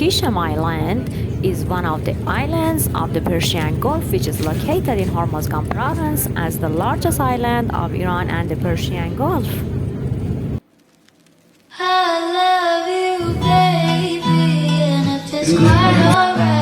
Kisham Island is one of the islands of the Persian Gulf, which is located in Hormozgan province as the largest island of Iran and the Persian Gulf. I love you, baby, and if it's quite alright.